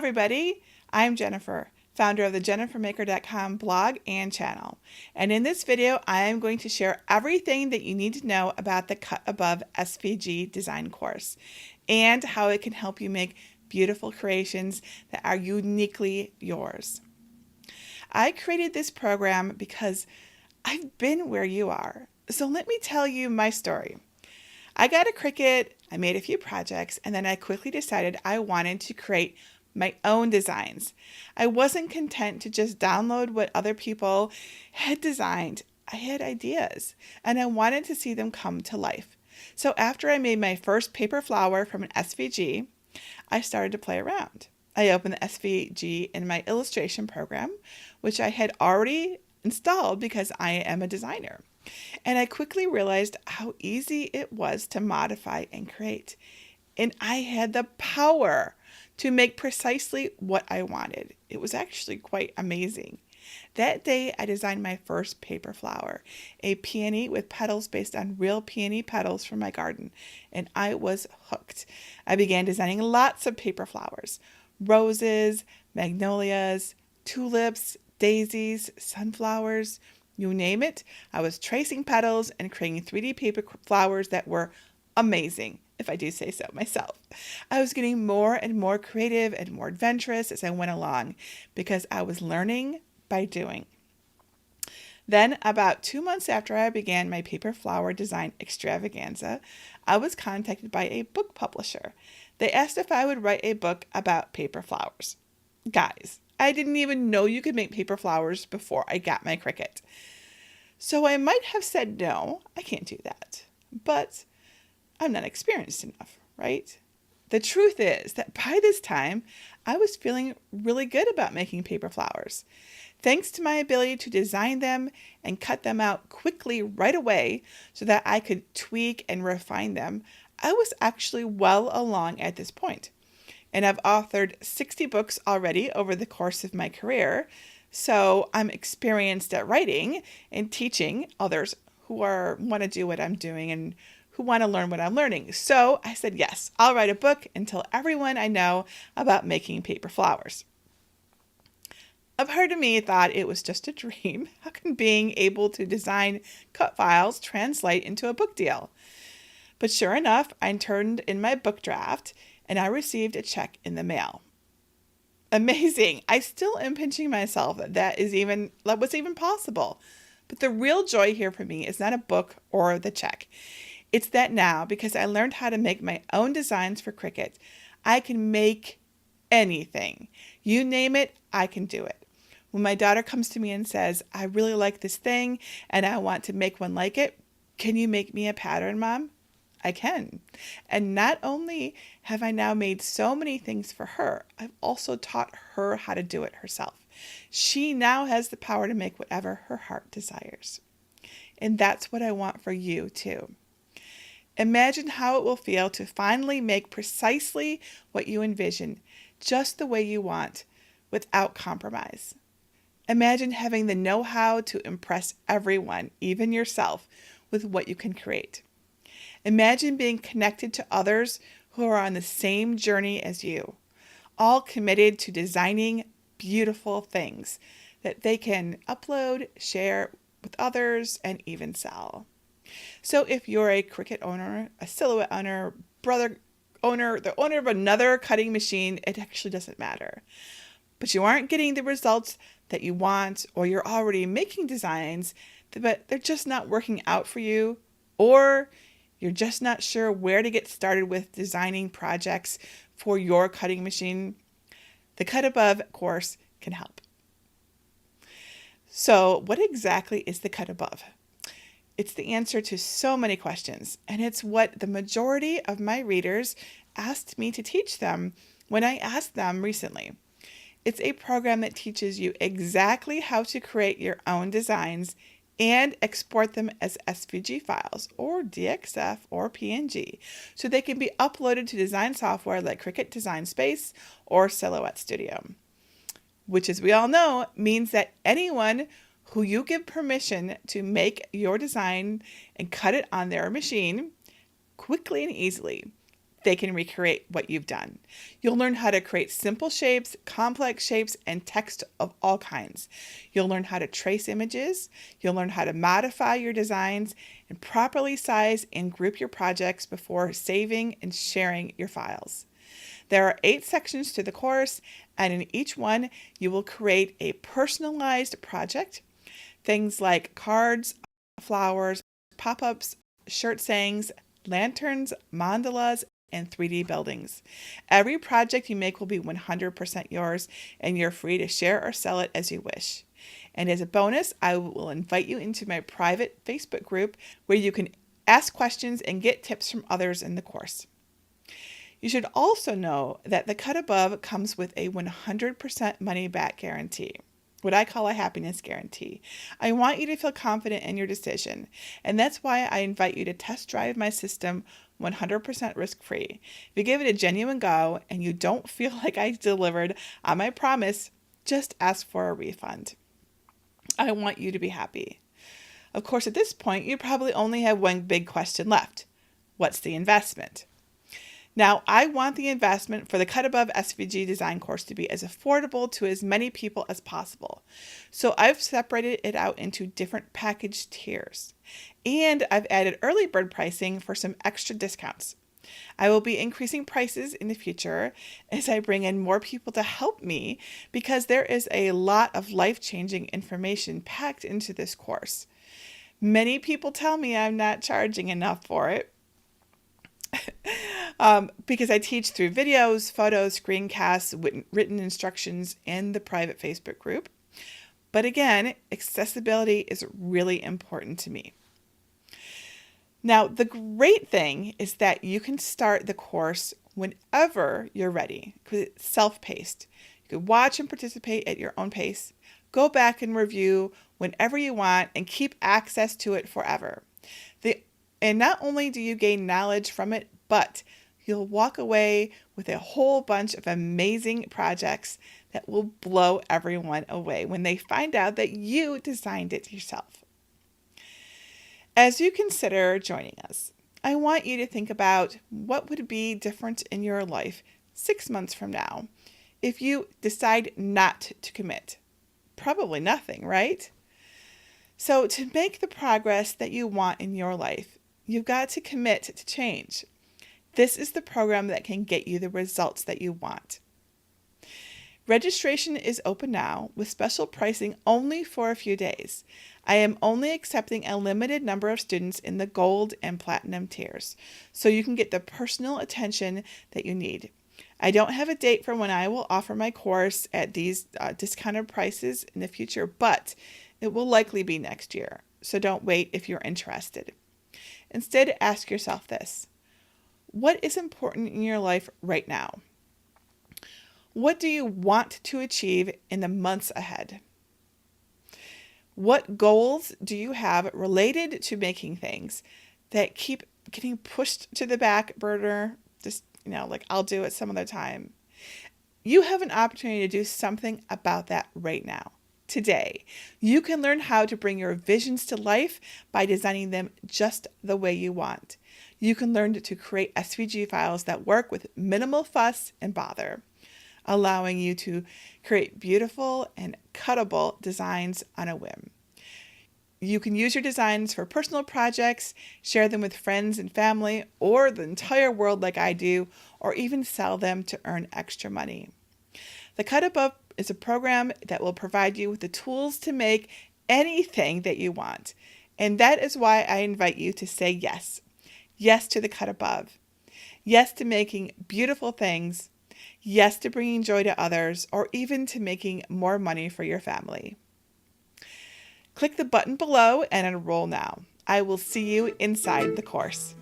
everybody, I'm Jennifer, founder of the jennifermaker.com blog and channel. And in this video, I am going to share everything that you need to know about the Cut Above SVG design course and how it can help you make beautiful creations that are uniquely yours. I created this program because I've been where you are. So let me tell you my story. I got a Cricut, I made a few projects, and then I quickly decided I wanted to create my own designs. I wasn't content to just download what other people had designed. I had ideas, and I wanted to see them come to life. So after I made my first paper flower from an SVG, I started to play around. I opened the SVG in my illustration program, which I had already installed because I am a designer. And I quickly realized how easy it was to modify and create. And I had the power to make precisely what I wanted. It was actually quite amazing. That day, I designed my first paper flower, a peony with petals based on real peony petals from my garden, and I was hooked. I began designing lots of paper flowers, roses, magnolias, tulips, daisies, sunflowers, you name it. I was tracing petals and creating 3D paper flowers that were amazing, if I do say so myself. I was getting more and more creative and more adventurous as I went along because I was learning by doing. Then, about 2 months after I began my paper flower design extravaganza, I was contacted by a book publisher. They asked if I would write a book about paper flowers. Guys, I didn't even know you could make paper flowers before I got my Cricut. So I might have said no, I can't do that. But I'm not experienced enough, right? The truth is that by this time, I was feeling really good about making paper flowers. Thanks to my ability to design them and cut them out quickly right away so that I could tweak and refine them, I was actually well along at this point. And I've authored 60 books already over the course of my career, so I'm experienced at writing and teaching others who want to do what I'm doing and who want to learn what I'm learning. So I said, yes, I'll write a book and tell everyone I know about making paper flowers. A part of me thought it was just a dream. How can being able to design cut files translate into a book deal? But sure enough, I turned in my book draft and I received a check in the mail. Amazing. I still am pinching myself that was even possible. But the real joy here for me is not a book or the check. It's that now, because I learned how to make my own designs for Cricut, I can make anything. You name it, I can do it. When my daughter comes to me and says, I really like this thing and I want to make one like it, can you make me a pattern, Mom? I can. And not only have I now made so many things for her, I've also taught her how to do it herself. She now has the power to make whatever her heart desires. And that's what I want for you too. Imagine how it will feel to finally make precisely what you envision, just the way you want, without compromise. Imagine having the know-how to impress everyone, even yourself, with what you can create. Imagine being connected to others who are on the same journey as you, all committed to designing beautiful things that they can upload, share with others, and even sell. So if you're a Cricut owner, a Silhouette owner, brother owner, the owner of another cutting machine, it actually doesn't matter. But you aren't getting the results that you want, or you're already making designs, but they're just not working out for you, or you're just not sure where to get started with designing projects for your cutting machine, the Cut Above course can help. So what exactly is the Cut Above? It's the answer to so many questions, and it's what the majority of my readers asked me to teach them when I asked them recently. It's a program that teaches you exactly how to create your own designs and export them as SVG files or DXF or PNG so they can be uploaded to design software like Cricut Design Space or Silhouette Studio, which, as we all know, means that anyone who you give permission to make your design and cut it on their machine quickly and easily they can recreate what you've done. You'll learn how to create simple shapes, complex shapes, and text of all kinds. You'll learn how to trace images. You'll learn how to modify your designs and properly size and group your projects before saving and sharing your files. There are 8 sections to the course, and in each one, you will create a personalized project. Things like cards, flowers, pop-ups, shirt sayings, lanterns, mandalas, and 3D buildings. Every project you make will be 100% yours, and you're free to share or sell it as you wish. And as a bonus, I will invite you into my private Facebook group where you can ask questions and get tips from others in the course. You should also know that the cut above comes with a 100% money back guarantee, what I call a happiness guarantee. I want you to feel confident in your decision, and that's why I invite you to test drive my system 100% risk-free. If you give it a genuine go and you don't feel like I delivered on my promise, just ask for a refund. I want you to be happy. Of course, at this point, you probably only have one big question left. What's the investment? Now, I want the investment for the Cut Above SVG design course to be as affordable to as many people as possible. So I've separated it out into different package tiers. And I've added early bird pricing for some extra discounts. I will be increasing prices in the future as I bring in more people to help me because there is a lot of life-changing information packed into this course. Many people tell me I'm not charging enough for it. Because I teach through videos, photos, screencasts, written instructions in the private Facebook group. But again, accessibility is really important to me. Now, the great thing is that you can start the course whenever you're ready because it's self-paced. You can watch and participate at your own pace, go back and review whenever you want, and keep access to it forever. And not only do you gain knowledge from it, but you'll walk away with a whole bunch of amazing projects that will blow everyone away when they find out that you designed it yourself. As you consider joining us, I want you to think about what would be different in your life 6 months from now if you decide not to commit. Probably nothing, right? So to make the progress that you want in your life, you've got to commit to change. This is the program that can get you the results that you want. Registration is open now with special pricing only for a few days. I am only accepting a limited number of students in the gold and platinum tiers, so you can get the personal attention that you need. I don't have a date for when I will offer my course at these discounted prices in the future, but it will likely be next year, so don't wait if you're interested. Instead, ask yourself this. What is important in your life right now? What do you want to achieve in the months ahead? What goals do you have related to making things that keep getting pushed to the back burner? Just, like I'll do it some other time. You have an opportunity to do something about that right now. Today, you can learn how to bring your visions to life by designing them just the way you want. You can learn to create SVG files that work with minimal fuss and bother, allowing you to create beautiful and cuttable designs on a whim. You can use your designs for personal projects, share them with friends and family, or the entire world like I do, or even sell them to earn extra money. The Cut Above is a program that will provide you with the tools to make anything that you want. And that is why I invite you to say yes. Yes to the Cut Above. Yes to making beautiful things. Yes to bringing joy to others, or even to making more money for your family. Click the button below and enroll now. I will see you inside the course.